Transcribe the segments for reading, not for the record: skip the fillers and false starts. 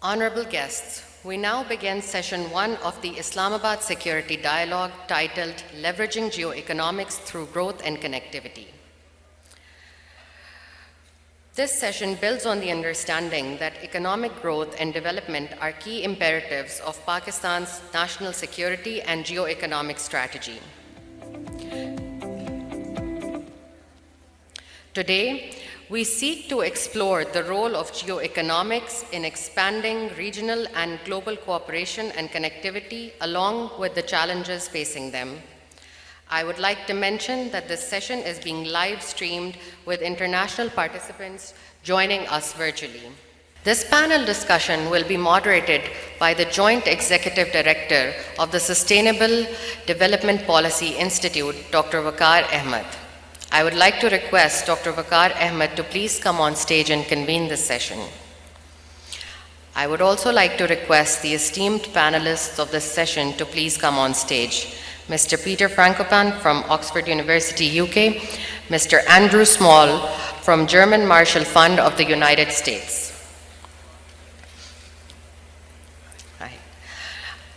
Honorable guests, we now begin session 1 of the Islamabad Security Dialogue titled Leveraging Geoeconomics Through Growth and Connectivity. This session builds on the understanding that economic growth and development are key imperatives of Pakistan's national security and geoeconomic strategy. Today, we seek to explore the role of geoeconomics in expanding regional and global cooperation and connectivity along with the challenges facing them. I would like to mention that this session is being live streamed with international participants joining us virtually. This panel discussion will be moderated by the Joint Executive Director of the Sustainable Development Policy Institute, Dr. Vaqar Ahmed. I would like to request Dr. Vaqar Ahmed to please come on stage and convene this session. I would also like to request the esteemed panelists of this session to please come on stage. Mr. Peter Frankopan from Oxford University, UK, Mr. Andrew Small from German Marshall Fund of the United States. Hi.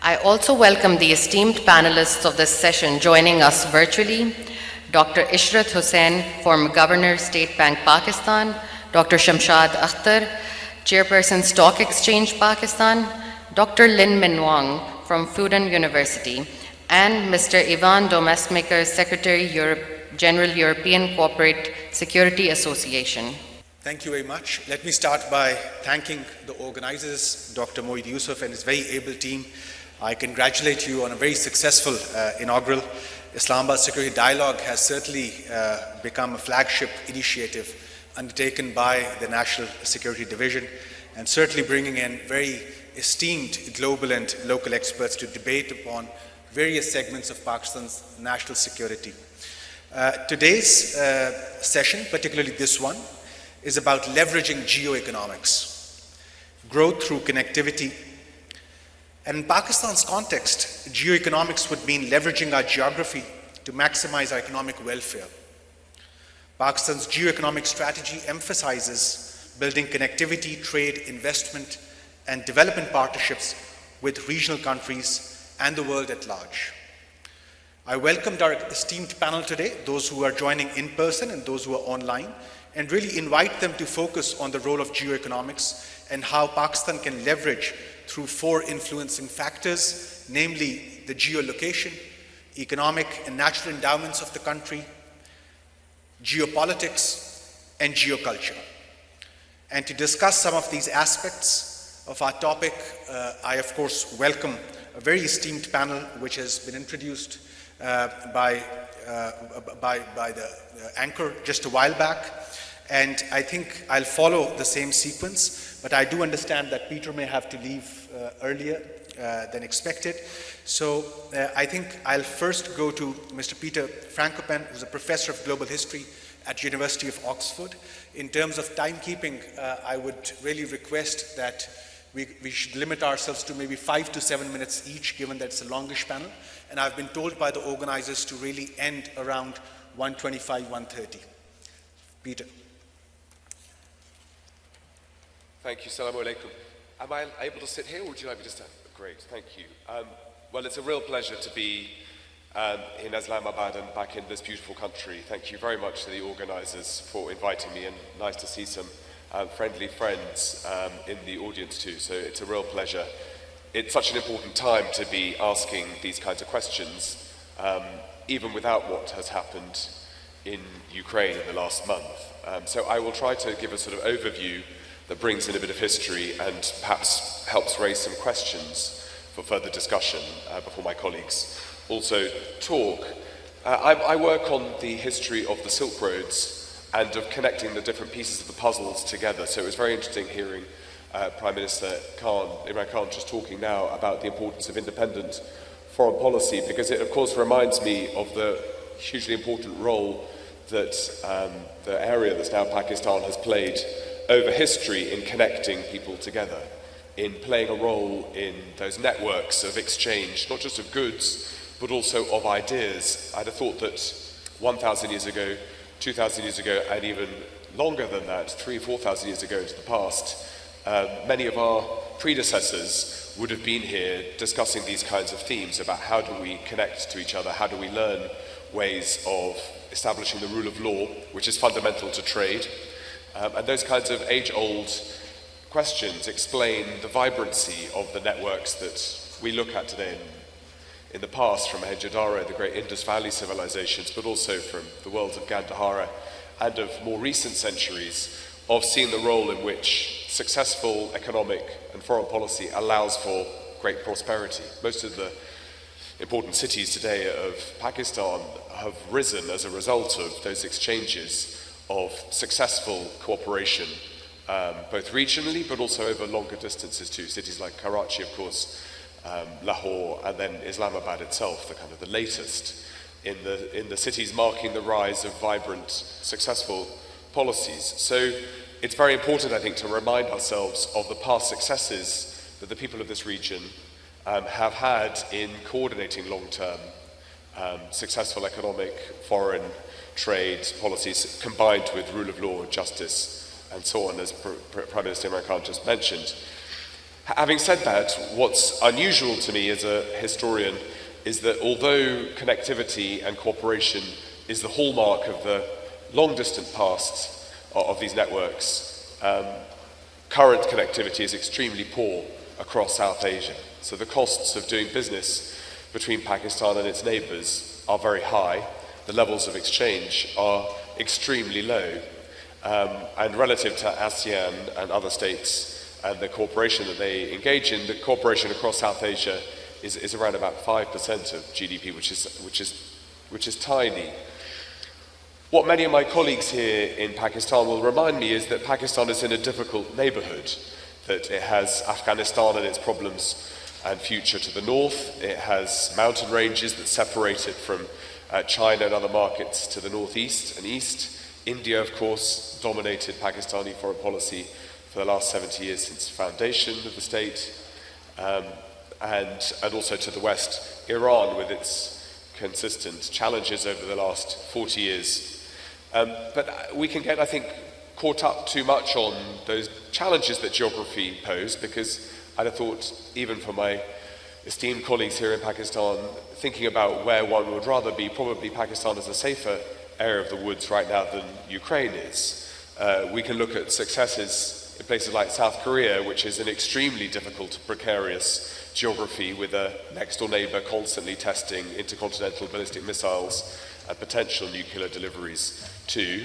I also welcome the esteemed panelists of this session joining us virtually. Dr. Ishrat Husain, former Governor, State Bank, Pakistan, Dr. Shamshad Akhtar, Chairperson, Stock Exchange, Pakistan, Dr. Minwang from Fudan University, and Mr. Yvan, Mesmaeker, Secretary, General European Corporate Security Association. Thank you very much. Let me start by thanking the organizers, Dr. Moeed Yusuf and his very able team. I congratulate you on a very successful inaugural. Islamabad Security Dialogue has certainly become a flagship initiative undertaken by the National Security Division, and certainly bringing in very esteemed global and local experts to debate upon various segments of Pakistan's national security. Today's session, particularly this one, is about leveraging geoeconomics, growth through connectivity. And in Pakistan's context, geoeconomics would mean leveraging our geography to maximize our economic welfare. Pakistan's geoeconomic strategy emphasizes building connectivity, trade, investment, and development partnerships with regional countries and the world at large. I welcomed our esteemed panel today, those who are joining in person and those who are online, and really invite them to focus on the role of geoeconomics and how Pakistan can leverage through 4 influencing factors, namely the geolocation, economic and natural endowments of the country, geopolitics, and geoculture. And to discuss some of these aspects of our topic, I of course welcome a very esteemed panel which has been introduced by the anchor just a while back. And I think I'll follow the same sequence, but I do understand that Peter may have to leave earlier than expected. So I think I'll first go to Mr. Peter Frankopan, who's a professor of global history at University of Oxford. In terms of timekeeping, I would really request that we should limit ourselves to maybe 5 to 7 minutes each, given that it's a longish panel. And I've been told by the organizers to really end around 1:25, 1:30. Peter. Thank you. Assalamu alaikum. Am I able to sit here, or would you like me to stand? Great, thank you. Well, it's a real pleasure to be in Islamabad and back in this beautiful country. Thank you very much to the organizers for inviting me, and nice to see some friendly friends in the audience too. So it's a real pleasure. It's such an important time to be asking these kinds of questions, even without what has happened in Ukraine in the last month. So I will try to give a sort of overview that brings in a bit of history and perhaps helps raise some questions for further discussion before my colleagues also talk. I work on the history of the Silk Roads and of connecting the different pieces of the puzzles together. So it was very interesting hearing Prime Minister Imran Khan just talking now about the importance of independent foreign policy, because it of course reminds me of the hugely important role that the area that's now Pakistan has played over history in connecting people together, in playing a role in those networks of exchange, not just of goods, but also of ideas. I'd have thought that 1,000 years ago, 2,000 years ago, and even longer than that, 3,000 or 4,000 years ago into the past, Many of our predecessors would have been here discussing these kinds of themes about how do we connect to each other, how do we learn ways of establishing the rule of law, which is fundamental to trade. And those kinds of age-old questions explain the vibrancy of the networks that we look at today in the past, from Mohenjo-daro, the great Indus Valley civilizations, but also from the worlds of Gandhara and of more recent centuries, of seeing the role in which successful economic and foreign policy allows for great prosperity. Most of the important cities today of Pakistan have risen as a result of those exchanges of successful cooperation, both regionally but also over longer distances too. Cities like Karachi, of course, Lahore, and then Islamabad itself, the kind of the latest in the cities marking the rise of vibrant, successful policies. So it's very important, I think, to remind ourselves of the past successes that the people of this region have had in coordinating long-term successful economic, foreign trade policies combined with rule of law, justice, and so on, as Prime Minister Imran Khan just mentioned. Having said that, what's unusual to me as a historian is that although connectivity and cooperation is the hallmark of the long-distant past of these networks, current connectivity is extremely poor across South Asia. So the costs of doing business between Pakistan and its neighbours are very high. The levels of exchange are extremely low. And relative to ASEAN and other states and the cooperation that they engage in, the cooperation across South Asia is around about 5% of GDP, which is tiny. What many of my colleagues here in Pakistan will remind me is that Pakistan is in a difficult neighbourhood, that it has Afghanistan and its problems and future to the north. It has mountain ranges that separate it from China and other markets to the northeast and east. India, of course, dominated Pakistani foreign policy for the last 70 years since the foundation of the state. And also to the west, Iran, with its consistent challenges over the last 40 years. But we can get, I think, caught up too much on those challenges that geography pose, because I'd have thought, even for my esteemed colleagues here in Pakistan, thinking about where one would rather be, probably Pakistan is a safer area of the woods right now than Ukraine is. We can look at successes in places like South Korea, which is an extremely difficult, precarious geography with a next-door neighbour constantly testing intercontinental ballistic missiles and potential nuclear deliveries too.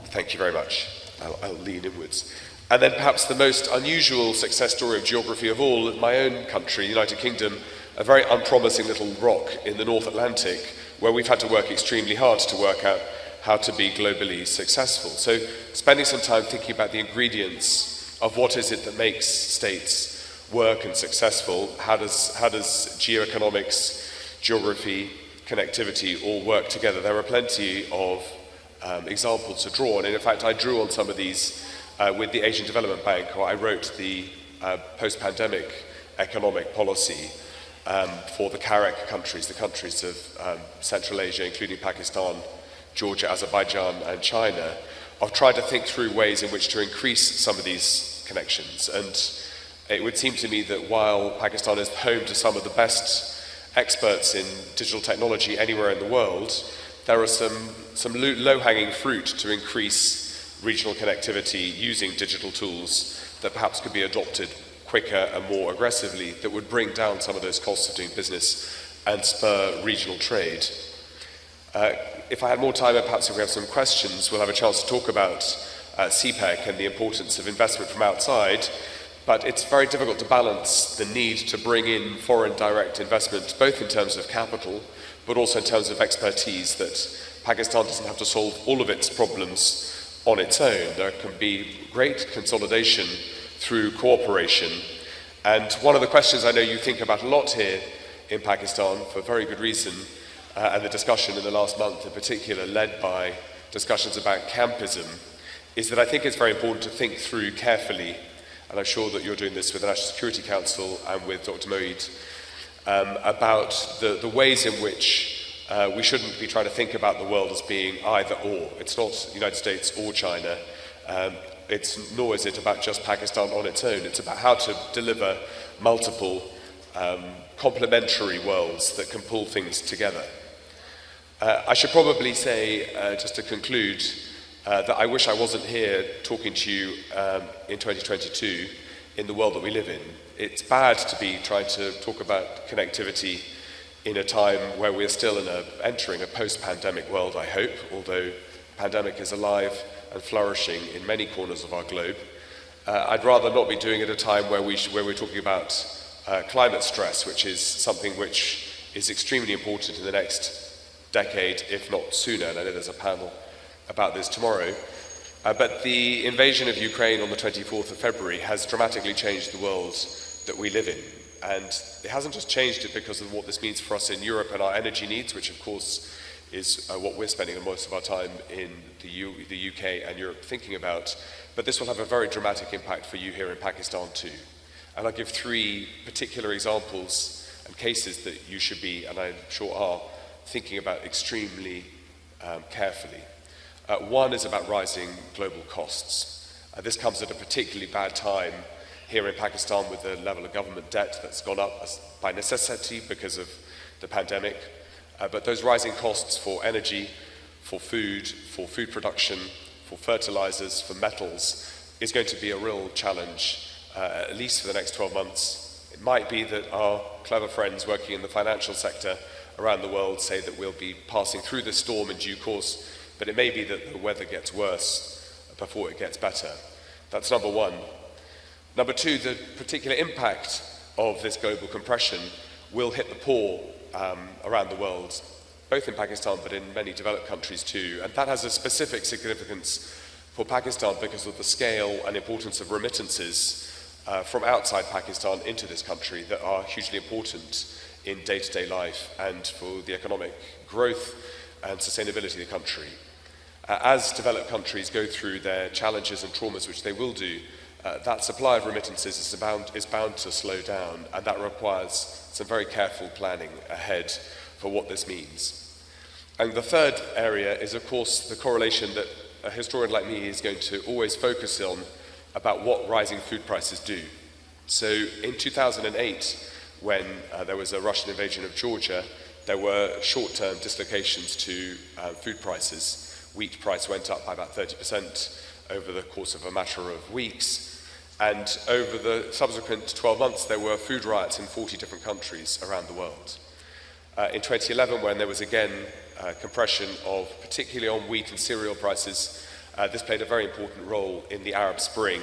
Thank you very much. I'll lean inwards. And then perhaps the most unusual success story of geography of all, my own country, the United Kingdom, a very unpromising little rock in the North Atlantic, where we've had to work extremely hard to work out how to be globally successful. So spending some time thinking about the ingredients of what is it that makes states work and successful, how does geoeconomics, geography, connectivity all work together. There are plenty of examples to draw on, and in fact I drew on some of these with the Asian Development Bank, where I wrote the post-pandemic economic policy for the CAREC countries, the countries of Central Asia, including Pakistan, Georgia, Azerbaijan, and China. I've tried to think through ways in which to increase some of these connections. And it would seem to me that while Pakistan is home to some of the best experts in digital technology anywhere in the world, there are some low-hanging fruit to increase regional connectivity using digital tools that perhaps could be adopted quicker and more aggressively, that would bring down some of those costs of doing business and spur regional trade. If I had more time, perhaps if we have some questions, we'll have a chance to talk about CPEC and the importance of investment from outside. But it's very difficult to balance the need to bring in foreign direct investment, both in terms of capital, but also in terms of expertise, that Pakistan doesn't have to solve all of its problems on its own. There can be great consolidation through cooperation. And one of the questions I know you think about a lot here in Pakistan, for very good reason, and the discussion in the last month in particular, led by discussions about campism, is that I think it's very important to think through carefully, and I'm sure that you're doing this with the National Security Council and with Dr. Moeed, about the ways in which we shouldn't be trying to think about the world as being either or. It's not the United States or China. nor is it about just Pakistan on its own. It's about how to deliver multiple complementary worlds that can pull things together. I should probably say, just to conclude, that I wish I wasn't here talking to you in 2022 in the world that we live in. It's bad to be trying to talk about connectivity in a time where we're still entering a post-pandemic world, I hope, although the pandemic is alive and flourishing in many corners of our globe. I'd rather not be doing it at a time where we're talking about climate stress, which is something which is extremely important in the next decade, if not sooner, and I know there's a panel about this tomorrow. But the invasion of Ukraine on the 24th of February has dramatically changed the world that we live in. And it hasn't just changed it because of what this means for us in Europe and our energy needs, which of course is what we're spending most of our time in the UK and Europe thinking about, but this will have a very dramatic impact for you here in Pakistan too. And I'll give three particular examples and cases that you should be, and I'm sure are, thinking about extremely carefully. One is about rising global costs. This comes at a particularly bad time here in Pakistan with the level of government debt that's gone up by necessity because of the pandemic. But those rising costs for energy, for food production, for fertilizers, for metals, is going to be a real challenge, at least for the next 12 months. It might be that our clever friends working in the financial sector around the world say that we'll be passing through this storm in due course, but it may be that the weather gets worse before it gets better. That's number one. Number two, the particular impact of this global compression will hit the poor around the world, both in Pakistan but in many developed countries too. And that has a specific significance for Pakistan because of the scale and importance of remittances from outside Pakistan into this country that are hugely important in day-to-day life and for the economic growth and sustainability of the country. As developed countries go through their challenges and traumas, which they will do, that supply of remittances is bound to slow down, and that requires some very careful planning ahead for what this means. And the third area is, of course, the correlation that a historian like me is going to always focus on about what rising food prices do. So in 2008, when there was a Russian invasion of Georgia, there were short-term dislocations to food prices. Wheat price went up by about 30% over the course of a matter of weeks. And over the subsequent 12 months, there were food riots in 40 different countries around the world. In 2011, when there was again compression of, particularly on wheat and cereal prices, this played a very important role in the Arab Spring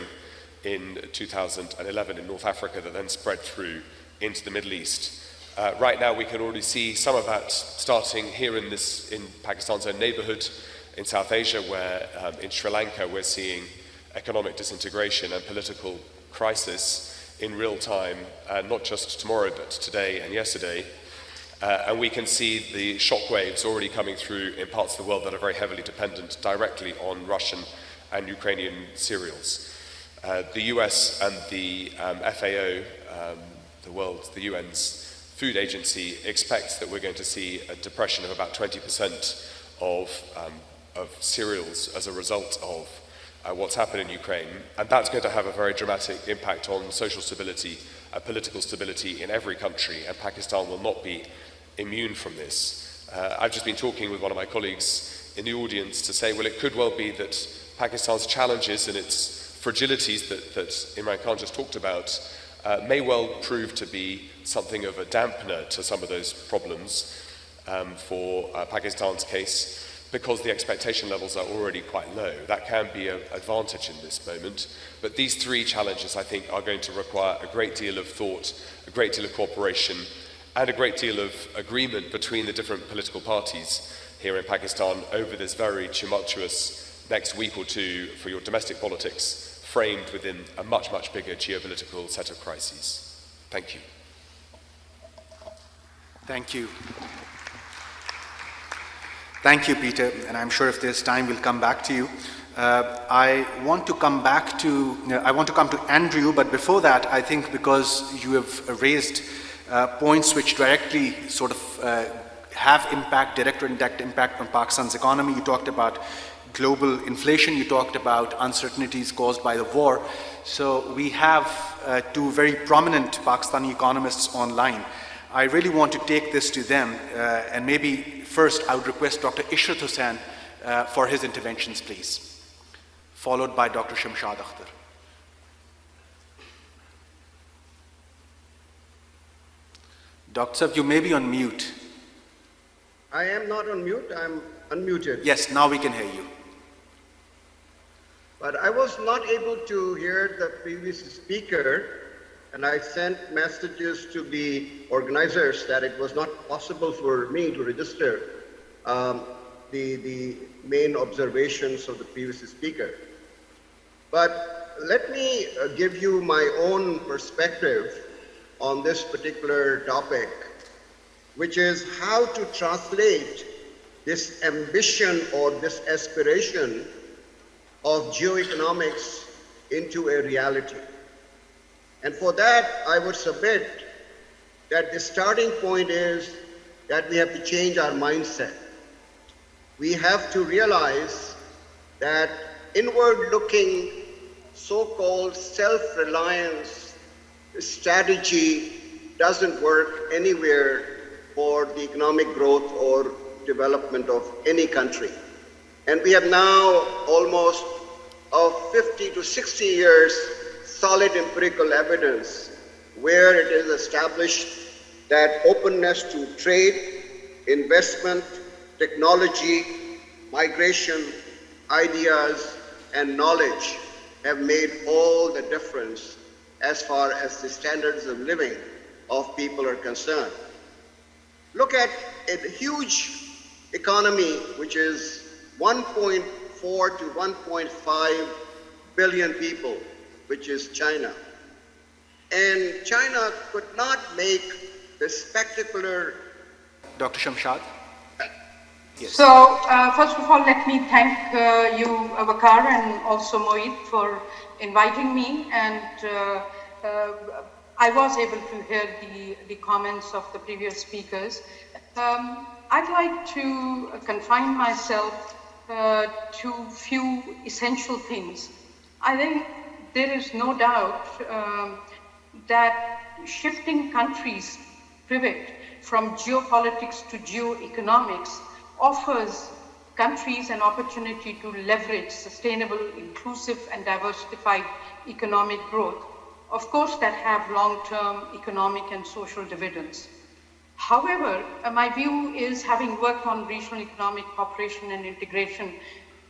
in 2011 in North Africa that then spread through into the Middle East. Right now, we can already see some of that starting here in Pakistan's own neighborhood, in South Asia, where in Sri Lanka we're seeing economic disintegration and political crisis in real time, not just tomorrow but today and yesterday. And we can see the shockwaves already coming through in parts of the world that are very heavily dependent directly on Russian and Ukrainian cereals. The US and the FAO, the UN's food agency, expects that we're going to see a depression of about 20% of cereals as a result of what's happened in Ukraine, and that's going to have a very dramatic impact on social stability and political stability in every country, and Pakistan will not be immune from this. I've just been talking with one of my colleagues in the audience to say, well, it could well be that Pakistan's challenges and its fragilities that Imran Khan just talked about may well prove to be something of a dampener to some of those problems for Pakistan's case, because the expectation levels are already quite low. That can be an advantage in this moment. But these three challenges, I think, are going to require a great deal of thought, a great deal of cooperation, and a great deal of agreement between the different political parties here in Pakistan over this very tumultuous next week or two for your domestic politics, framed within a much, much bigger geopolitical set of crises. Thank you. Thank you. Thank you, Peter, and I'm sure if there's time, we'll come back to you. I want to come to Andrew, but before that, I think because you have raised points which directly sort of have direct or indirect impact on Pakistan's economy. You talked about global inflation, you talked about uncertainties caused by the war. So we have two very prominent Pakistani economists online. I really want to take this to them, and maybe first I would request Dr. Ishrat Husain for his interventions, please, followed by Dr. Shamshad Akhtar. Dr. Sahib, you may be on mute. I am not on mute, I'm unmuted. Yes, now we can hear you. But I was not able to hear the previous speaker, and I sent messages to the organizers that it was not possible for me to register the main observations of the previous speaker. But let me give you my own perspective on this particular topic, which is how to translate this ambition or this aspiration of geoeconomics into a reality. And for that, I would submit that the starting point is that we have to change our mindset. We have to realize that inward-looking, so-called self-reliance strategy doesn't work anywhere for the economic growth or development of any country. And we have now almost 50 to 60 years solid empirical evidence where it is established that openness to trade, investment, technology, migration, ideas, and knowledge have made all the difference as far as the standards of living of people are concerned. Look at a huge economy which is 1.4 to 1.5 billion people, which is China. And China could not make the spectacular... Dr. Shamshad? Yes. So, first of all, let me thank you, Vaqar, and also Moeed for inviting me. And I was able to hear the comments of the previous speakers. I'd like to confine myself to few essential things. I think there is no doubt that shifting countries' pivot from geopolitics to geoeconomics offers countries an opportunity to leverage sustainable, inclusive, and diversified economic growth, of course, that have long-term economic and social dividends. However, my view is, having worked on regional economic cooperation and integration,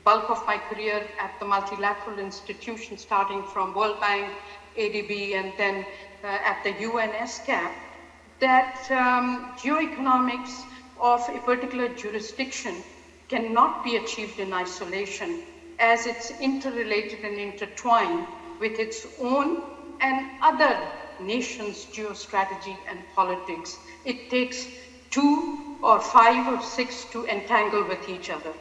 bulk of my career at the multilateral institutions, starting from World Bank, ADB, and then at the UN SCAP, that geoeconomics of a particular jurisdiction cannot be achieved in isolation, as it's interrelated and intertwined with its own and other nations' geostrategy and politics. It takes 2 or 5 or 6 to entangle with each other.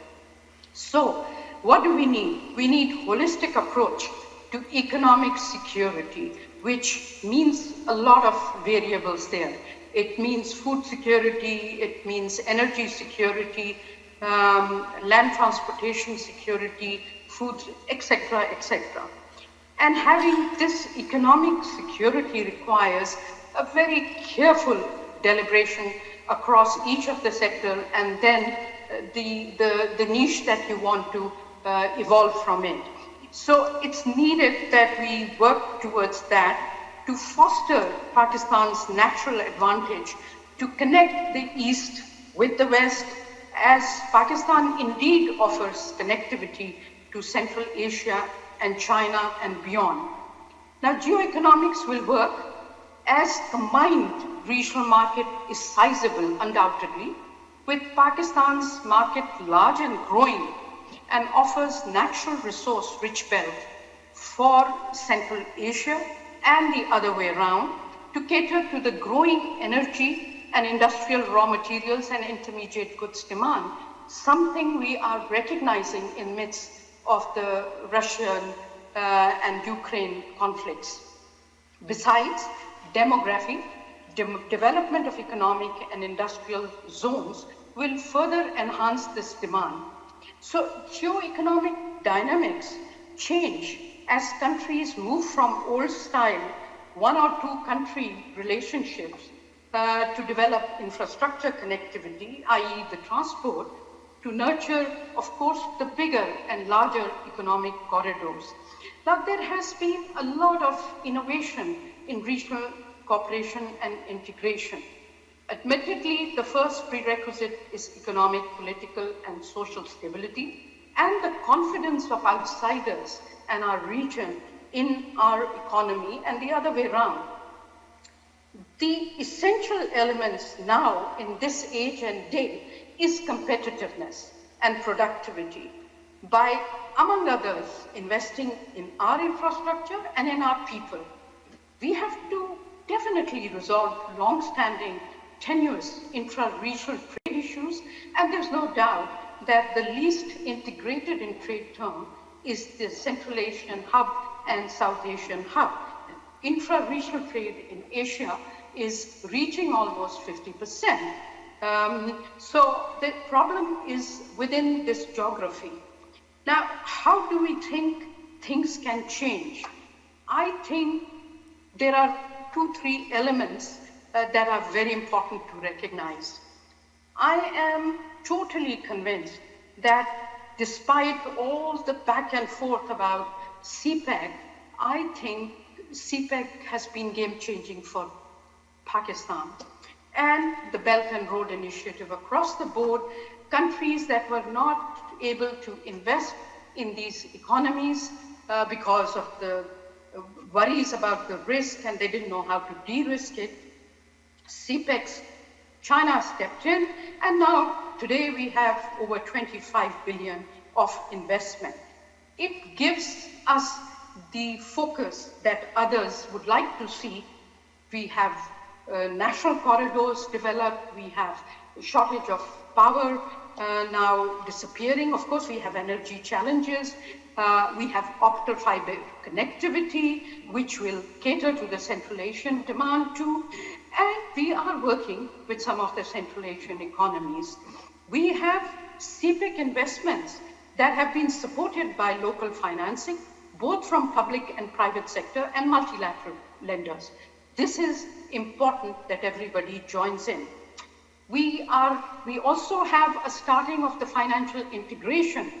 So, what do we need? We need holistic approach to economic security, which means a lot of variables there. It means food security, it means energy security, land transportation security, food, etc., etc. And having this economic security requires a very careful deliberation across each of the sector, and then the niche that you want to evolve from it. So it's needed that we work towards that to foster Pakistan's natural advantage to connect the East with the West, as Pakistan indeed offers connectivity to Central Asia and China and beyond. Now, geoeconomics will work as combined regional market is sizable, undoubtedly, with Pakistan's market large and growing, and offers natural resource rich belt for Central Asia and the other way around to cater to the growing energy and industrial raw materials and intermediate goods demand, something we are recognizing in midst of the Russian and Ukraine conflicts. Besides, demography, development of economic and industrial zones will further enhance this demand. So geo-economic dynamics change as countries move from old style one or two country relationships to develop infrastructure connectivity, i.e. the transport, to nurture, of course, the bigger and larger economic corridors. Now, there has been a lot of innovation in regional cooperation and integration. Admittedly, the first prerequisite is economic, political, and social stability, and the confidence of outsiders and our region in our economy, and the other way around. The essential elements now in this age and day is competitiveness and productivity by, among others, investing in our infrastructure and in our people. We have to definitely resolve long-standing, tenuous intra-regional trade issues, and there's no doubt that the least integrated in trade term is the Central Asian hub and South Asian hub. Intra-regional trade in Asia is reaching almost 50%. So the problem is within this geography. Now, how do we think things can change? I think there are 2-3 elements that are very important to recognize. I am totally convinced that despite all the back and forth about CPEC, I think CPEC has been game-changing for Pakistan. And the Belt and Road Initiative across the board, countries that were not able to invest in these economies because of the worries about the risk, and they didn't know how to de-risk it. CPEC's China stepped in, and now today we have over 25 billion of investment. It gives us the focus that others would like to see. We have national corridors developed, we have a shortage of power now disappearing. Of course, we have energy challenges. We have optical fiber connectivity, which will cater to the Central Asian demand too. And we are working with some of the Central Asian economies. We have CPEC investments that have been supported by local financing, both from public and private sector and multilateral lenders. This is important that everybody joins in. We also have a starting of the financial integration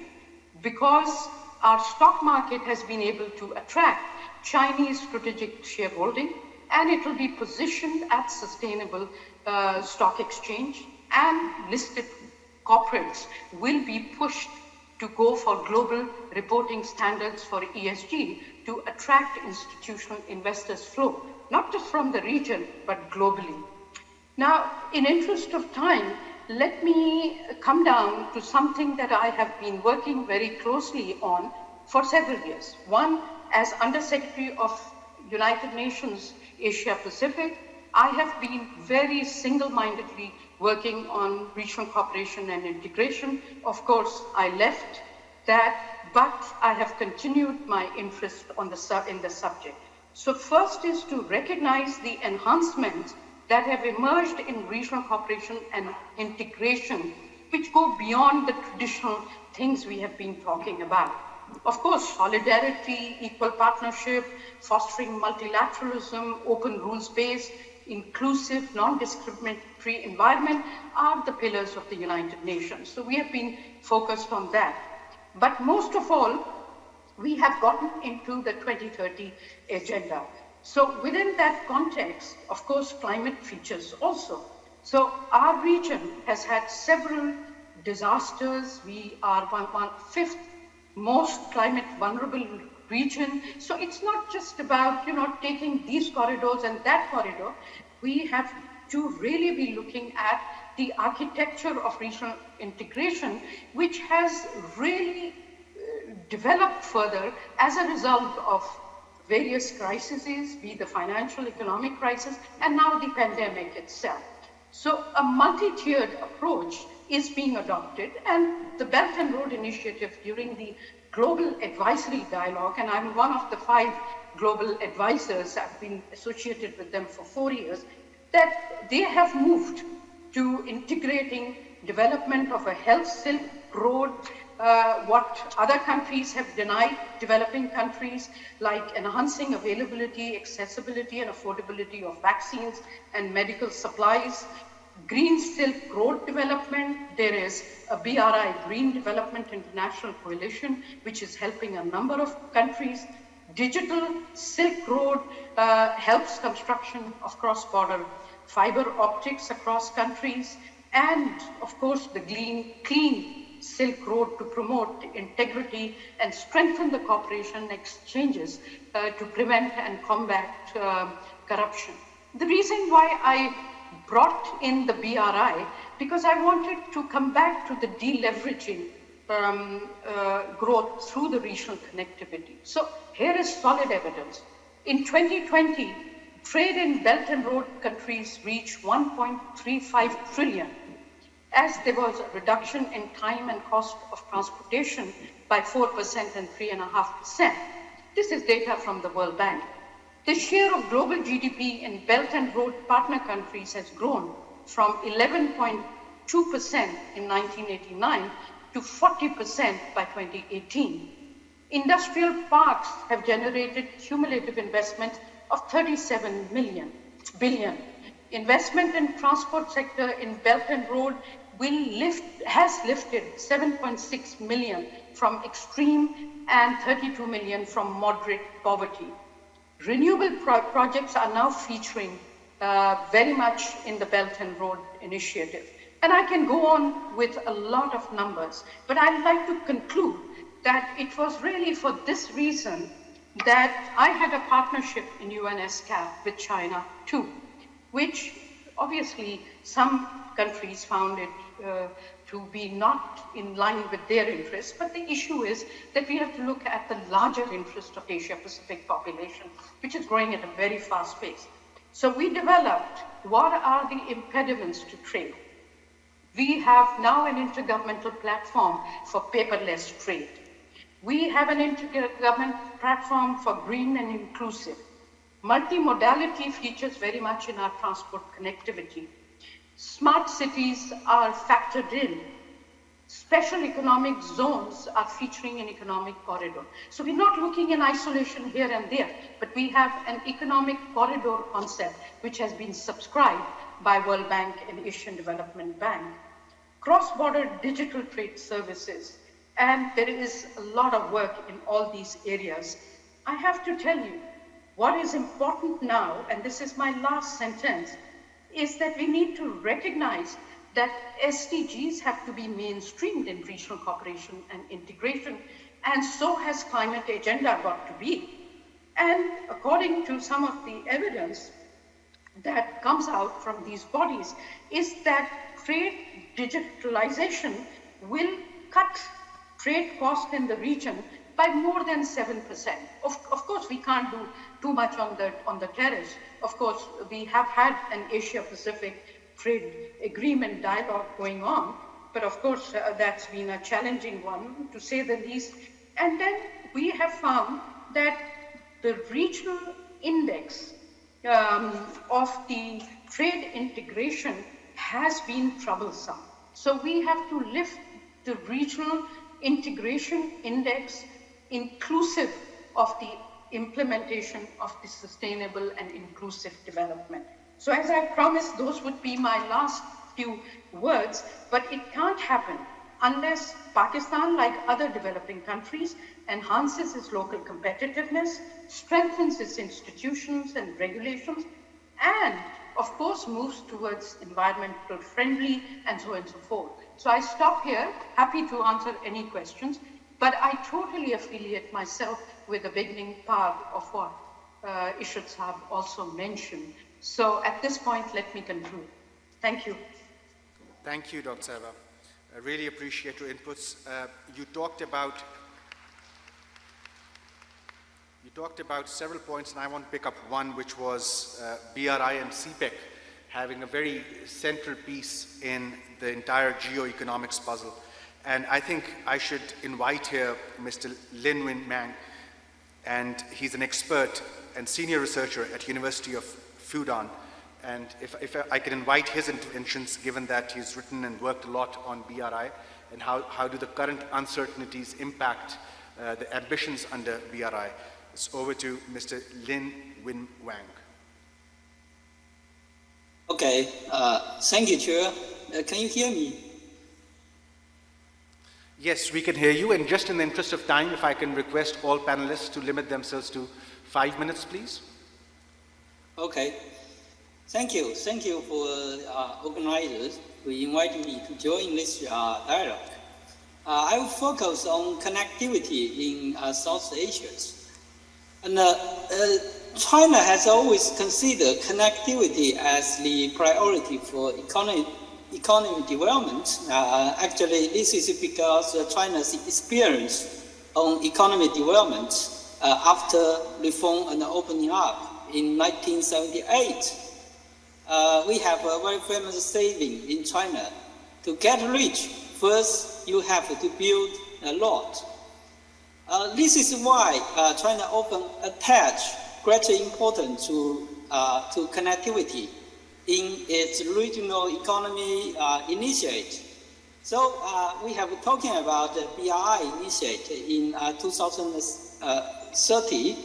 because our stock market has been able to attract Chinese strategic shareholding, and it will be positioned at sustainable stock exchange, and listed corporates will be pushed to go for global reporting standards for ESG to attract institutional investors flow, not just from the region, but globally. Now, in interest of time, let me come down to something that I have been working very closely on for several years. One, as Under-Secretary of United Nations Asia Pacific, I have been very single-mindedly working on regional cooperation and integration. Of course, I left that, but I have continued my interest in the subject. So first is to recognize the enhancements that have emerged in regional cooperation and integration, which go beyond the traditional things we have been talking about. Of course, solidarity, equal partnership, fostering multilateralism, open rules-based, inclusive, non-discriminatory environment are the pillars of the United Nations. So we have been focused on that. But most of all, we have gotten into the 2030 agenda. So within that context, of course, climate features also. So our region has had several disasters. We are one-fifth most climate vulnerable region. So it's not just about, taking these corridors and that corridor. We have to really be looking at the architecture of regional integration, which has really developed further as a result of various crises, be the financial, economic crisis, and now the pandemic itself. So a multi-tiered approach is being adopted, and the Belt and Road Initiative during the Global Advisory Dialogue, and I'm one of the 5 global advisors, I've been associated with them for 4 years, that they have moved to integrating development of a health silk road, what other countries have denied developing countries, like enhancing availability, accessibility, and affordability of vaccines and medical supplies. Green Silk Road development, there is a BRI, Green Development International Coalition, which is helping a number of countries. Digital Silk Road helps construction of cross-border fiber optics across countries, and of course the Clean Silk Road to promote integrity and strengthen the cooperation exchanges to prevent and combat corruption. The reason why I brought in the BRI, because I wanted to come back to the deleveraging growth through the regional connectivity. So here is solid evidence. In 2020, trade in Belt and Road countries reached 1.35 trillion, as there was a reduction in time and cost of transportation by 4% and 3.5%. This is data from the World Bank. The share of global GDP in Belt and Road partner countries has grown from 11.2% in 1989 to 40% by 2018. Industrial parks have generated cumulative investment of 37 billion. Investment in transport sector in Belt and Road has lifted 7.6 million from extreme and 32 million from moderate poverty. Renewable projects are now featuring very much in the Belt and Road initiative. And I can go on with a lot of numbers, but I'd like to conclude that it was really for this reason that I had a partnership in UNESCAP with China too, which obviously some countries found it to be not in line with their interests, but the issue is that we have to look at the larger interest of Asia Pacific population, which is growing at a very fast pace. So we developed what are the impediments to trade. We have now an intergovernmental platform for paperless trade. We have an intergovernmental platform for green and inclusive. Multimodality features very much in our transport connectivity. Smart cities are factored in. Special economic zones are featuring an economic corridor. So we're not looking in isolation here and there, but we have an economic corridor concept which has been subscribed by World Bank and Asian Development Bank. Cross-border digital trade services, and there is a lot of work in all these areas. I have to tell you, what is important now, and this is my last sentence, is that we need to recognize that SDGs have to be mainstreamed in regional cooperation and integration, and so has climate agenda got to be. And according to some of the evidence that comes out from these bodies, is that trade digitalization will cut trade cost in the region by more than 7%. Of course, we can't do too much on the tariffs. Of course, we have had an Asia-Pacific trade agreement dialogue going on, but of course, that's been a challenging one, to say the least. And then we have found that the regional index of the trade integration has been troublesome. So we have to lift the regional integration index inclusive of the implementation of the sustainable and inclusive development. So as I promised, those would be my last few words, but it can't happen unless Pakistan, like other developing countries, enhances its local competitiveness, strengthens its institutions and regulations, and of course moves towards environmental friendly and so on and so forth. So I stop here, happy to answer any questions, but I totally affiliate myself with the beginning part of what Ishrat Sahab also mentioned. So at this point, let me conclude. Thank you. Thank you, Dr. Seva. I really appreciate your inputs. You talked about several points, and I want to pick up one, which was BRI and CPEC having a very central piece in the entire geoeconomics puzzle. And I think I should invite here Mr. Minwang, and he's an expert and senior researcher at University of Fudan. And if I can invite his interventions, given that he's written and worked a lot on BRI, and how do the current uncertainties impact the ambitions under BRI. It's over to Mr. Minwang. Okay, thank you, Chair. Can you hear me? Yes, we can hear you, and just in the interest of time, if I can request all panelists to limit themselves to 5 minutes, please. Okay, thank you. Thank you for organizers who invited me to join this dialogue. I will focus on connectivity in South Asia. And China has always considered connectivity as the priority for economic development. Actually, this is because China's experience on economic development after reform and opening up in 1978. We have a very famous saying in China: to get rich, first you have to build a lot. This is why China often attach greater importance to connectivity in its regional economy initiative. So we have been talking about the BRI initiative in 2030.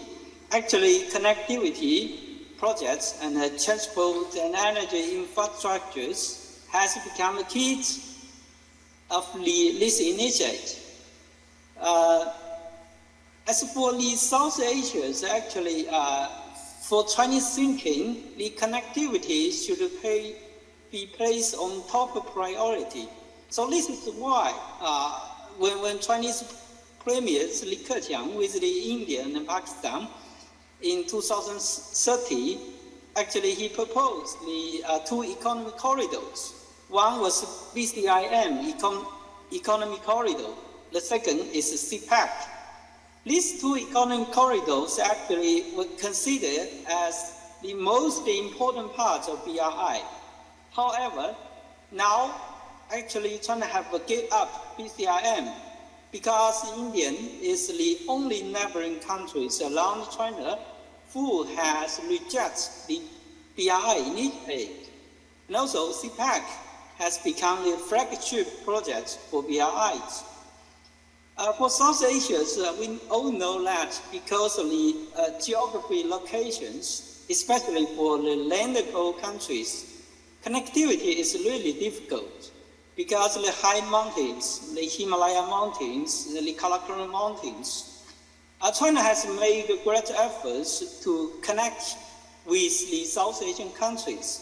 Actually, connectivity projects and transport and energy infrastructures has become a key of this initiative. As for the South Asia, actually, for Chinese thinking, the connectivity should be placed on top of priority. So this is why when Chinese premiers Li Keqiang with the India and Pakistan in 2030, actually he proposed the two economic corridors. One was BCIM, economic corridor. The second is CPEC. These two economic corridors actually were considered as the most important part of BRI. However, now actually China have given up BCIM because India is the only neighboring countries around China who has rejected the BRI initiative. And also CPEC has become the flagship project for BRIs. For South Asia, we all know that because of the geography locations, especially for the landlocked countries, connectivity is really difficult because the high mountains, the Himalaya mountains, the Karakoram mountains. China has made great efforts to connect with the South Asian countries.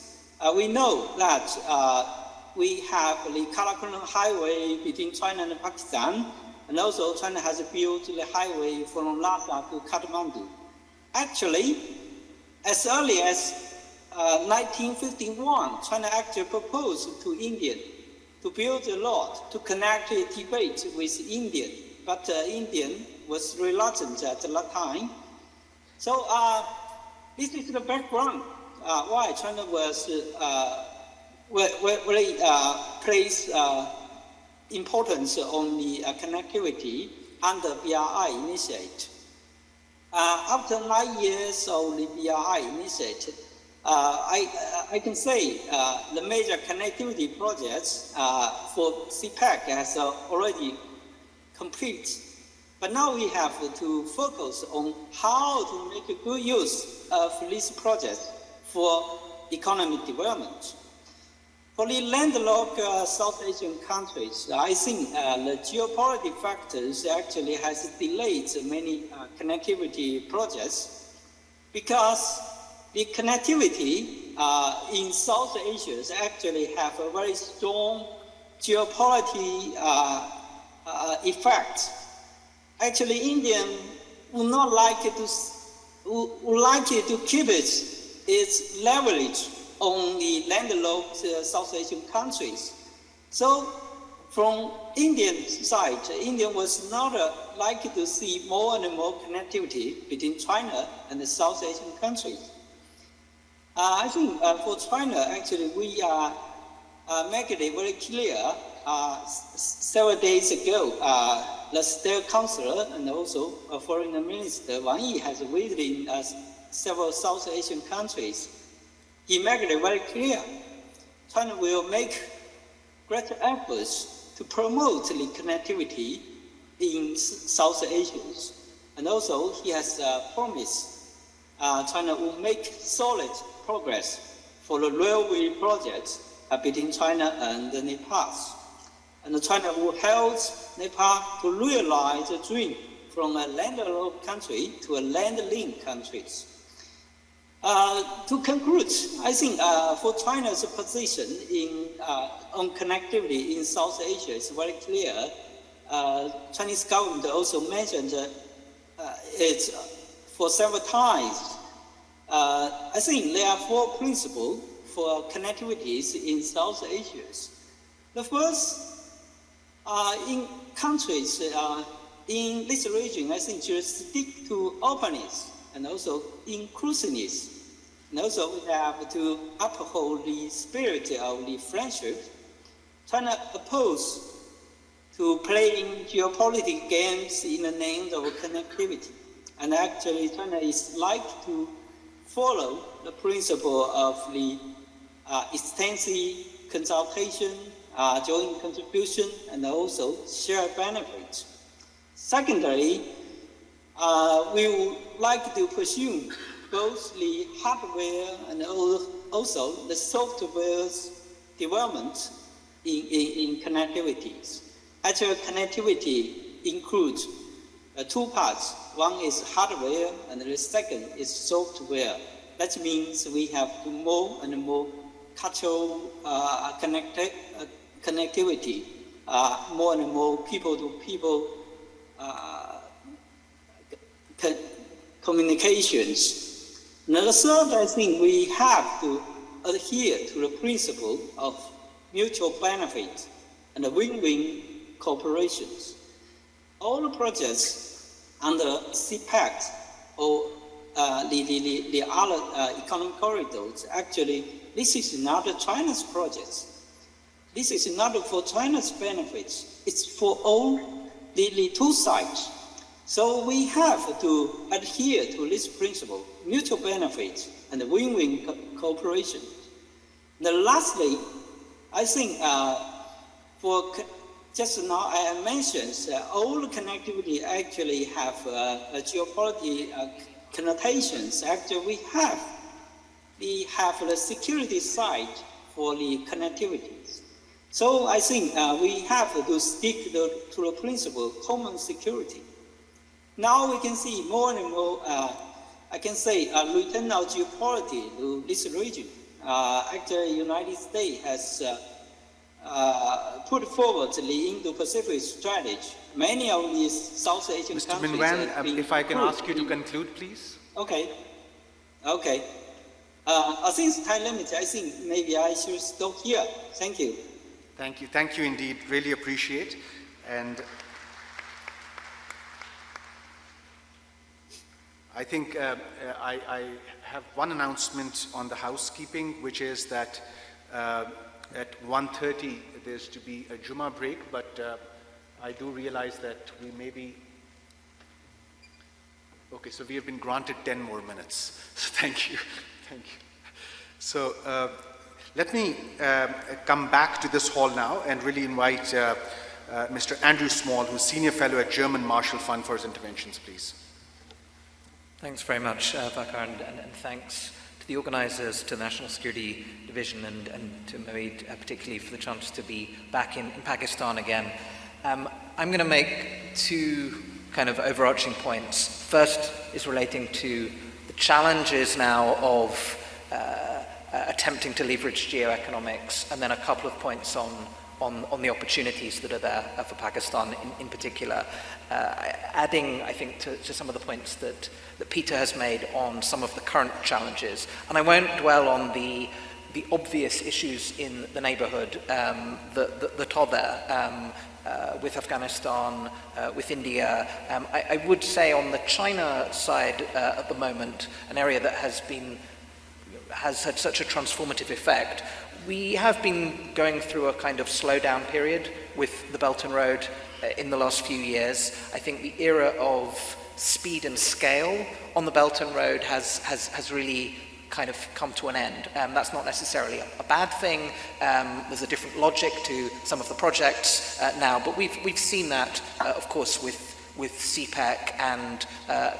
We know that we have the Karakoram highway between China and Pakistan. And also China has built the highway from Lhasa to Kathmandu. Actually, as early as 1951, China actually proposed to India to build a road to connect Tibet with India, but India was reluctant at that time. So this is the background why China was really placed importance on the connectivity under BRI initiative. After 9 years of the BRI initiative, I can say the major connectivity projects for CPEC has already complete. But now we have to focus on how to make a good use of this project for economic development. For the landlocked South Asian countries, I think the geopolitical factors actually has delayed many connectivity projects because the connectivity in South Asia actually have a very strong geopolitical effect. Actually, India would not like to keep its leverage on the landlocked South Asian countries. So from Indian side, India was not likely to see more and more connectivity between China and the South Asian countries. I think for China, actually, we make it very clear. Several days ago, the State Councillor and also Foreign Minister Wang Yi has visited several South Asian countries. He made it very clear China will make great efforts to promote the connectivity in South Asia. And also, he has promised China will make solid progress for the railway projects between China and Nepal. And China will help Nepal to realize the dream from a landlocked country to a land-linked country. To conclude, I think for China's position on connectivity in South Asia is very clear. Chinese government also mentioned it for several times. I think there are 4 principles for connectivities in South Asia. The first, in countries in this region, I think just stick to openness and also inclusiveness. And also we have to uphold the spirit of the friendship. China opposed to playing geopolitical games in the name of connectivity. And actually China is like to follow the principle of the extensive consultation, joint contribution, and also shared benefits. Secondly, we would like to pursue both the hardware and also the software development in connectivities. Actual connectivity includes 2 parts. One is hardware, and the second is software. That means we have to more and more cultural connectivity, more and more people-to-people communications. Now, the third, I think we have to adhere to the principle of mutual benefit and win-win cooperations. All the projects under CPEC or the other economic corridors, actually, this is not China's projects. This is not for China's benefits. It's for all the 2 sides. So we have to adhere to this principle, mutual benefit and win-win cooperation. Then lastly, I think for just now I mentioned all connectivity actually have geopolitical connotations. Actually, we have the security side for the connectivities. So I think we have to stick to the principle of common security. Now we can see more and more, I can say, return of geopolitics to this region. Actually, the United States has put forward the Indo-Pacific strategy. Many of these South Asian Mr. countries... Minwang, if I can ask you to conclude, please. Okay. Since time limit, I think maybe I should stop here. Thank you. Thank you indeed. Really appreciate. And I think I have one announcement on the housekeeping, which is that at 1:30 there's to be a Jummah break, but I do realize that we may be... Okay, so we have been granted 10 more minutes. So thank you. So let me come back to this hall now and really invite Mr. Andrew Small, who's Senior Fellow at German Marshall Fund, for his interventions, please. Thanks very much, Vaqar, and thanks to the organisers, to the National Security Division, and to Moeed particularly for the chance to be back in Pakistan again. I'm going to make 2 kind of overarching points. First is relating to the challenges now of attempting to leverage geoeconomics, and then a couple of points on the opportunities that are there for Pakistan in particular, adding, I think, to some of the points that Peter has made on some of the current challenges. And I won't dwell on the obvious issues in the neighborhood that are there, with Afghanistan, with India. I would say on the China side at the moment, an area that has had such a transformative effect, we have been going through a kind of slowdown period with the Belt and Road in the last few years. I think the era of speed and scale on the Belt and Road has really kind of come to an end. That's not necessarily a bad thing. There's a different logic to some of the projects now, but we've seen that, of course, with CPEC and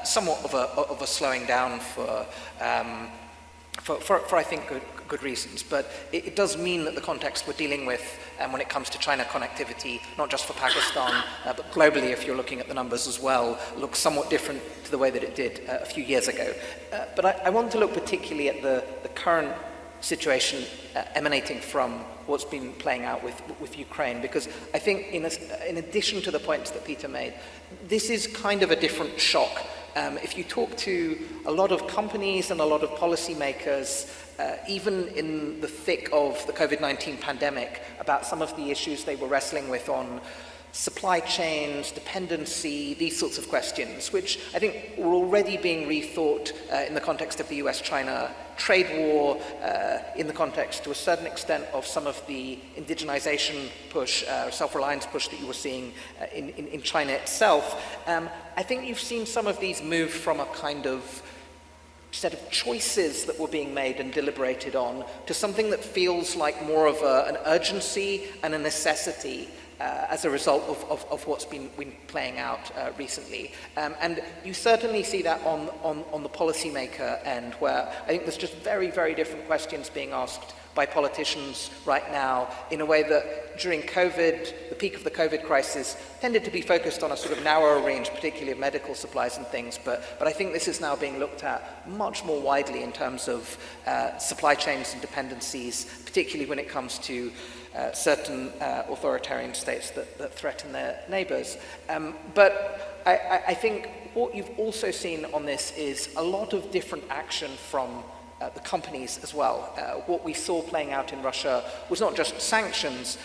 somewhat of a slowing down for I think good reasons. But it does mean that the context we're dealing with when it comes to China connectivity, not just for Pakistan, but globally, if you're looking at the numbers as well, looks somewhat different to the way that it did a few years ago. But I want to look particularly at the current situation emanating from what's been playing out with Ukraine, because I think in addition to the points that Peter made, this is kind of a different shock. If you talk to a lot of companies and a lot of policymakers, even in the thick of the COVID-19 pandemic, about some of the issues they were wrestling with on supply chains, dependency, these sorts of questions, which I think were already being rethought in the context of the US-China trade war, in the context to a certain extent of some of the indigenization push, self-reliance push that you were seeing in China itself. I think you've seen some of these move from a kind of set of choices that were being made and deliberated on to something that feels like more of an urgency and a necessity as a result of what's been playing out recently. And you certainly see that on the policymaker end, where I think there's just very, very different questions being asked by politicians right now in a way that during COVID, the peak of the COVID crisis, tended to be focused on a sort of narrower range, particularly of medical supplies and things, but I think this is now being looked at much more widely in terms of supply chains and dependencies, particularly when it comes to certain authoritarian states that threaten their neighbors. But I think what you've also seen on this is a lot of different action from the companies as well. What we saw playing out in Russia was not just sanctions,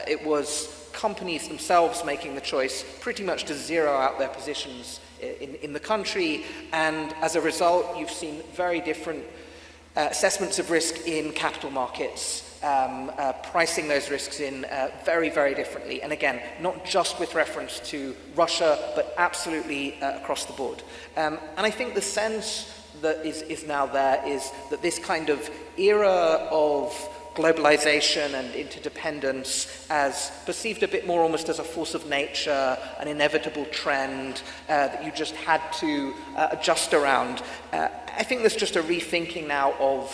it was companies themselves making the choice pretty much to zero out their positions in the country, and as a result you've seen very different assessments of risk in capital markets, pricing those risks in very, very differently. And again, not just with reference to Russia, but absolutely across the board. And I think the sense that is now there is that this kind of era of globalization and interdependence as perceived a bit more almost as a force of nature, an inevitable trend that you just had to adjust around. I think there's just a rethinking now of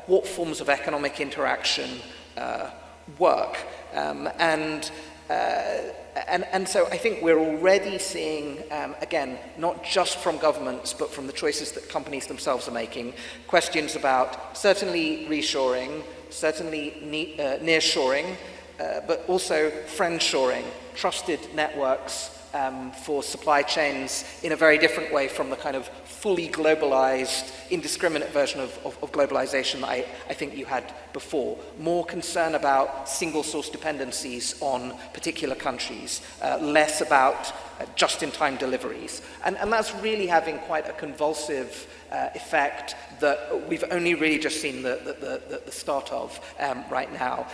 what forms of economic interaction work. And so I think we're already seeing, again, not just from governments, but from the choices that companies themselves are making, questions about certainly reshoring, certainly nearshoring, but also friendshoring, trusted networks for supply chains in a very different way from the kind of fully globalized, indiscriminate version of globalization that I think you had before. More concern about single source dependencies on particular countries, less about just-in-time deliveries. And that's really having quite a convulsive effect that we've only really just seen the start of right now.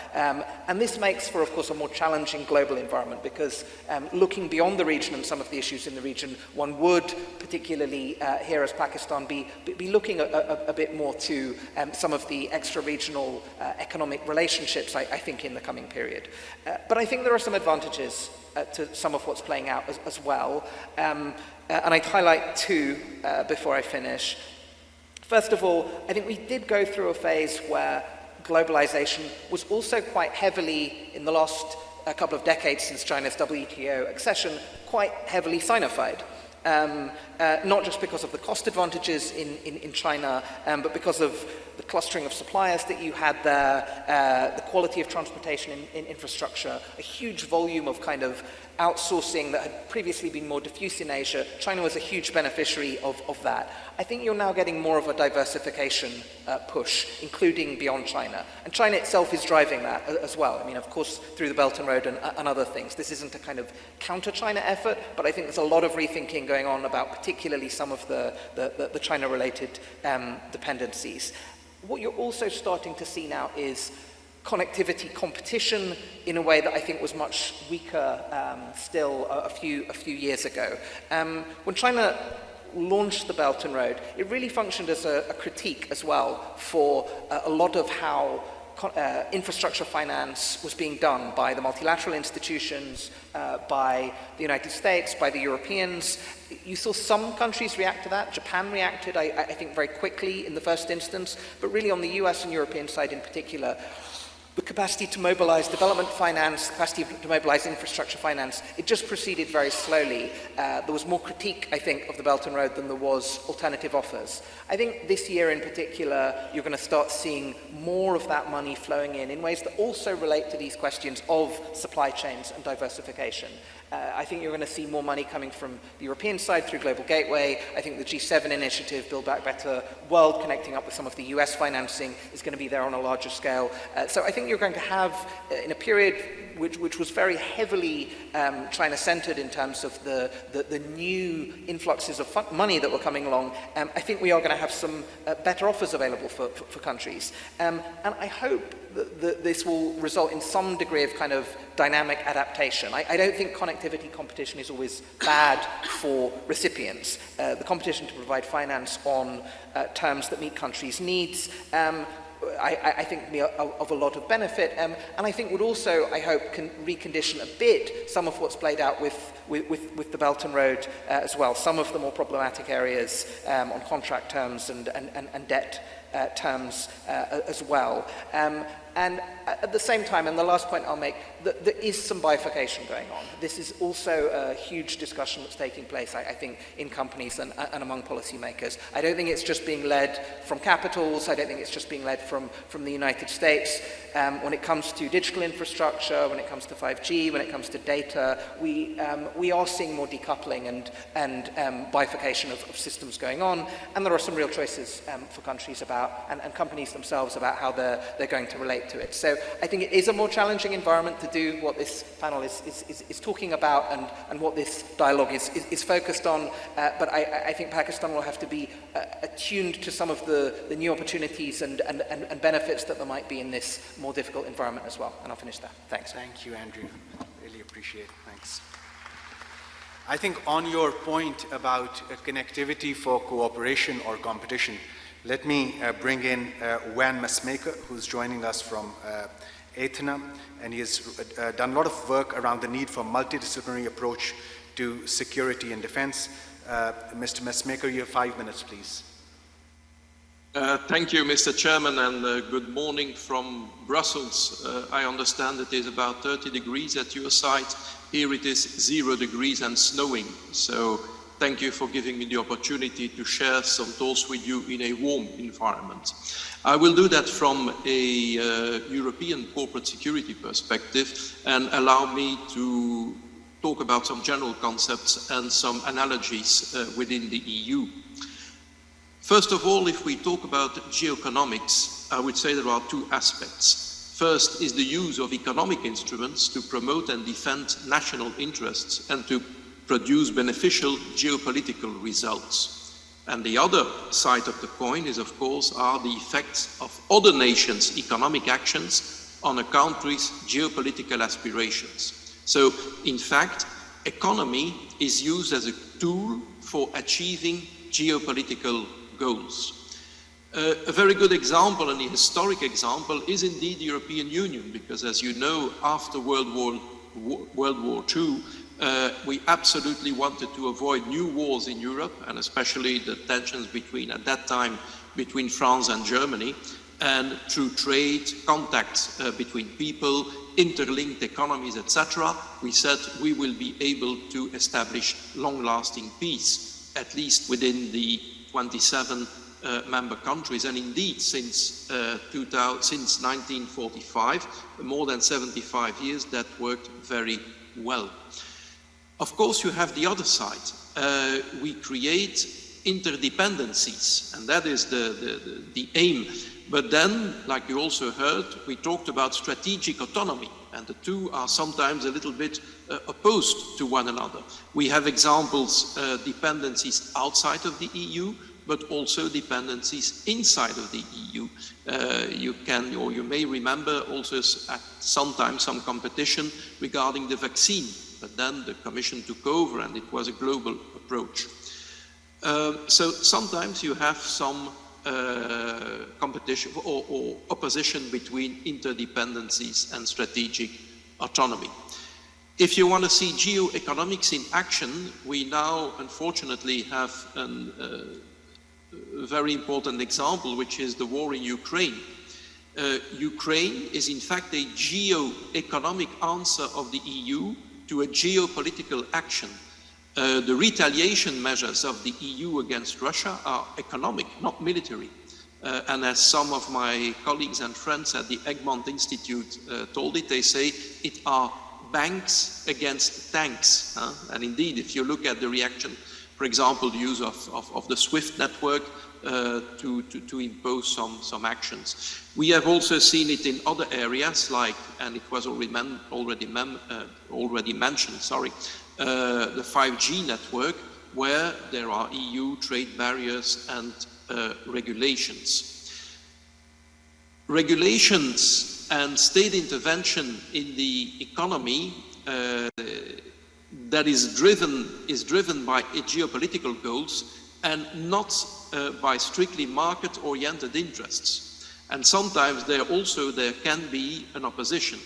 And this makes for, of course, a more challenging global environment because looking beyond the region and some of the issues in the region, one would, particularly here as Pakistan, be looking a bit more to some of the extra-regional economic relationships, I think, in the coming period. But I think there are some advantages to some of what's playing out as well. And I'd highlight two before I finish. First of all, I think we did go through a phase where globalization was also quite heavily, in the last couple of decades since China's WTO accession, quite heavily Sinofied. Not just because of the cost advantages in China, but because of the clustering of suppliers that you had there, the quality of transportation in infrastructure, a huge volume of kind of outsourcing that had previously been more diffuse in Asia. China was a huge beneficiary of that. I think you're now getting more of a diversification push, including beyond China. And China itself is driving that as well. I mean, of course, through the Belt and Road and other things. This isn't a kind of counter-China effort, but I think there's a lot of rethinking going on about particularly some of the China-related dependencies. What you're also starting to see now is connectivity competition in a way that I think was much weaker still a few years ago. When China launched the Belt and Road, it really functioned as a critique as well for a lot of how infrastructure finance was being done by the multilateral institutions, by the United States, by the Europeans. You saw some countries react to that. Japan reacted, I think, very quickly in the first instance, but really on the US and European side in particular, the capacity to mobilize development finance, capacity to mobilize infrastructure finance, it just proceeded very slowly. There was more critique, I think, of the Belt and Road than there was alternative offers. I think this year in particular, you're going to start seeing more of that money flowing in ways that also relate to these questions of supply chains and diversification. I think you're going to see more money coming from the European side through Global Gateway. I think the G7 initiative, Build Back Better World, connecting up with some of the US financing, is going to be there on a larger scale. So I think you're going to have, in a period which was very heavily China-centered in terms of the new influxes of money that were coming along, I think we are going to have some better offers available for countries. And I hope that this will result in some degree of kind of dynamic adaptation. I don't think connectivity competition is always bad for recipients. The competition to provide finance on terms that meet countries' needs I think be of a lot of benefit, and I think would also, I hope, can recondition a bit some of what's played out with the Belt and Road as well. Some of the more problematic areas on contract terms and debt terms as well. And at the same time, and the last point I'll make, there is some bifurcation going on. This is also a huge discussion that's taking place, I think, in companies and among policymakers. I don't think it's just being led from capitals. I don't think it's just being led from the United States. When it comes to digital infrastructure, when it comes to 5G, when it comes to data, we are seeing more decoupling and bifurcation of systems going on. And there are some real choices for countries about, and companies themselves about how they're going to relate to it. So I think it is a more challenging environment to do what this panel is talking about and what this dialogue is focused on. But I think Pakistan will have to be attuned to some of the new opportunities and benefits that there might be in this more difficult environment as well. And I'll finish there. Thanks. Thank you, Andrew. Really appreciate it. Thanks. I think on your point about connectivity for cooperation or competition, let me bring in Yvan Mesmaeker, who's joining us from ATHENA, and he has done a lot of work around the need for multidisciplinary approach to security and defense. Mr. Mesmaeker, you have 5 minutes, please. Thank you, Mr. Chairman, and good morning from Brussels. I understand it is about 30 degrees at your site. Here it is 0 degrees and snowing. So thank you for giving me the opportunity to share some thoughts with you in a warm environment. I will do that from a European corporate security perspective and allow me to talk about some general concepts and some analogies within the EU. First of all, if we talk about geoeconomics, I would say there are two aspects. First is the use of economic instruments to promote and defend national interests and to produce beneficial geopolitical results. And the other side of the coin is, of course, are the effects of other nations' economic actions on a country's geopolitical aspirations. So, in fact, economy is used as a tool for achieving geopolitical goals. A very good example, and a historic example, is indeed the European Union, because as you know, after World War II, we absolutely wanted to avoid new wars in Europe, and especially the tensions at that time, between France and Germany, and through trade, contacts between people, interlinked economies, etc., we said we will be able to establish long-lasting peace, at least within the 27 member countries. And indeed, since 1945, more than 75 years, that worked very well. Of course, you have the other side. We create interdependencies, and that is the aim. But then, like you also heard, we talked about strategic autonomy, and the two are sometimes a little bit opposed to one another. We have examples, dependencies outside of the EU, but also dependencies inside of the EU. You can, or you may remember also at sometimes some competition regarding the vaccine, but then the Commission took over and it was a global approach. So sometimes you have some competition or opposition between interdependencies and strategic autonomy. If you want to see geoeconomics in action, we now unfortunately have a very important example, which is the war in Ukraine. Ukraine is in fact a geo-economic answer of the EU to a geopolitical action. The retaliation measures of the EU against Russia are economic, not military. And as some of my colleagues and friends at the Egmont Institute told it, they say it are banks against tanks. And indeed, if you look at the reaction, for example, the use of the SWIFT network to impose some actions. We have also seen it in other areas, like, and it was already mentioned, sorry, the 5G network, where there are EU trade barriers and regulations. Regulations and state intervention in the economy that is driven by geopolitical goals and not by strictly market-oriented interests. And sometimes there can be an opposition.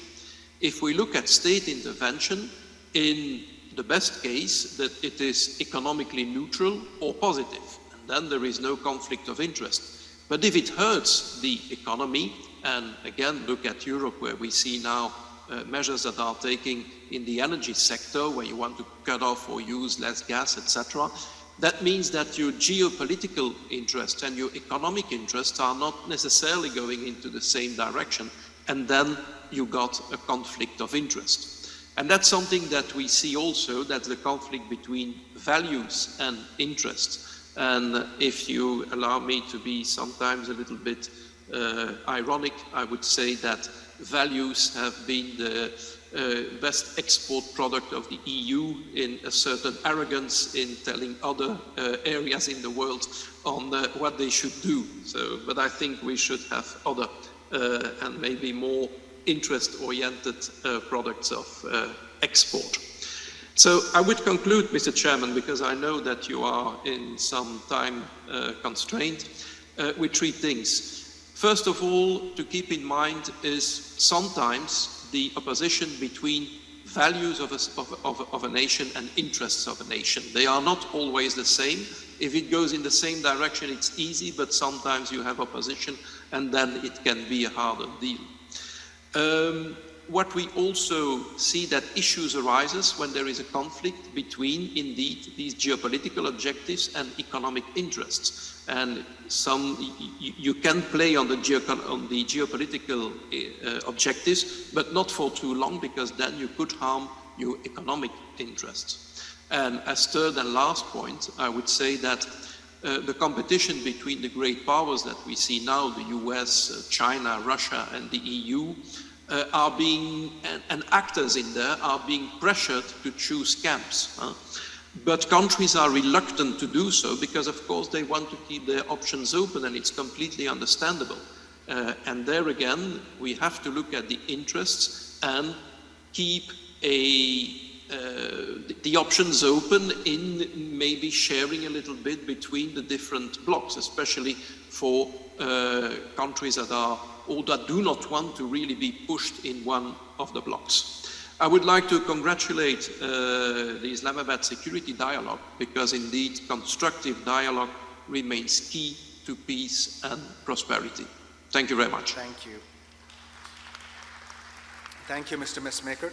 If we look at state intervention, in the best case, that it is economically neutral or positive, and then there is no conflict of interest. But if it hurts the economy, and again, look at Europe, where we see now measures that are taken in the energy sector, where you want to cut off or use less gas, etc., that means that your geopolitical interests and your economic interests are not necessarily going into the same direction, and then you got a conflict of interest. And that's something that we see also, that's the conflict between values and interests. And if you allow me to be sometimes a little bit ironic, I would say that values have been the best export product of the EU, in a certain arrogance in telling other areas in the world on what they should do. So, but I think we should have other and maybe more interest-oriented products of export. So I would conclude, Mr. Chairman, because I know that you are in some time constraint, with three things. First of all, to keep in mind is sometimes the opposition between values of a nation and interests of a nation. They are not always the same. If it goes in the same direction, it's easy, but sometimes you have opposition, and then it can be a harder deal. What we also see that issues arises when there is a conflict between, indeed, these geopolitical objectives and economic interests. And you can play on the geopolitical objectives, but not for too long, because then you could harm your economic interests. And as third and last point, I would say that the competition between the great powers that we see now, the US, China, Russia, and the EU, are being, and actors in there are being pressured to choose camps. But countries are reluctant to do so because, of course, they want to keep their options open, and it's completely understandable. And there again, we have to look at the interests and keep the options open in maybe sharing a little bit between the different blocks, especially for countries that are or that do not want to really be pushed in one of the blocks. I would like to congratulate the Islamabad Security Dialogue, because indeed constructive dialogue remains key to peace and prosperity. Thank you very much. Thank you. Thank you, Mr. Mesmaeker.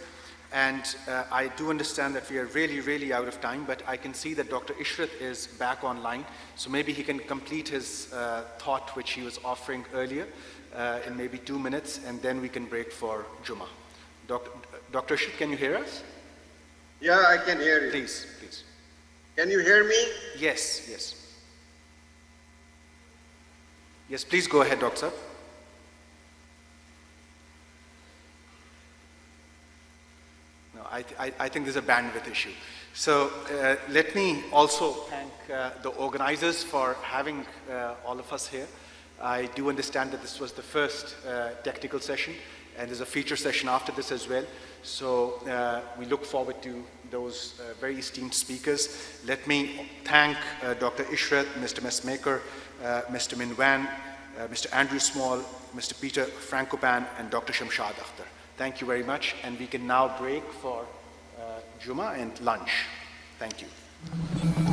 And I do understand that we are really out of time, but I can see that Dr. Ishrat is back online, so maybe he can complete his thought which he was offering earlier in maybe 2 minutes, and then we can break for Juma. Dr. Ishrat, can you hear us? Yeah, I can hear you. Please. Can you hear me? Yes. Yes, please go ahead, Doctor. No, I think there's a bandwidth issue. So let me also thank the organizers for having all of us here. I do understand that this was the first technical session, and there's a feature session after this as well. So we look forward to those very esteemed speakers. Let me thank Dr. Ishrat, Mr. Mesmaeker, Mr. Minwang, Mr. Andrew Small, Mr. Peter Frankopan, and Dr. Shamshad Akhtar. Thank you very much, and we can now break for Juma and lunch. Thank you.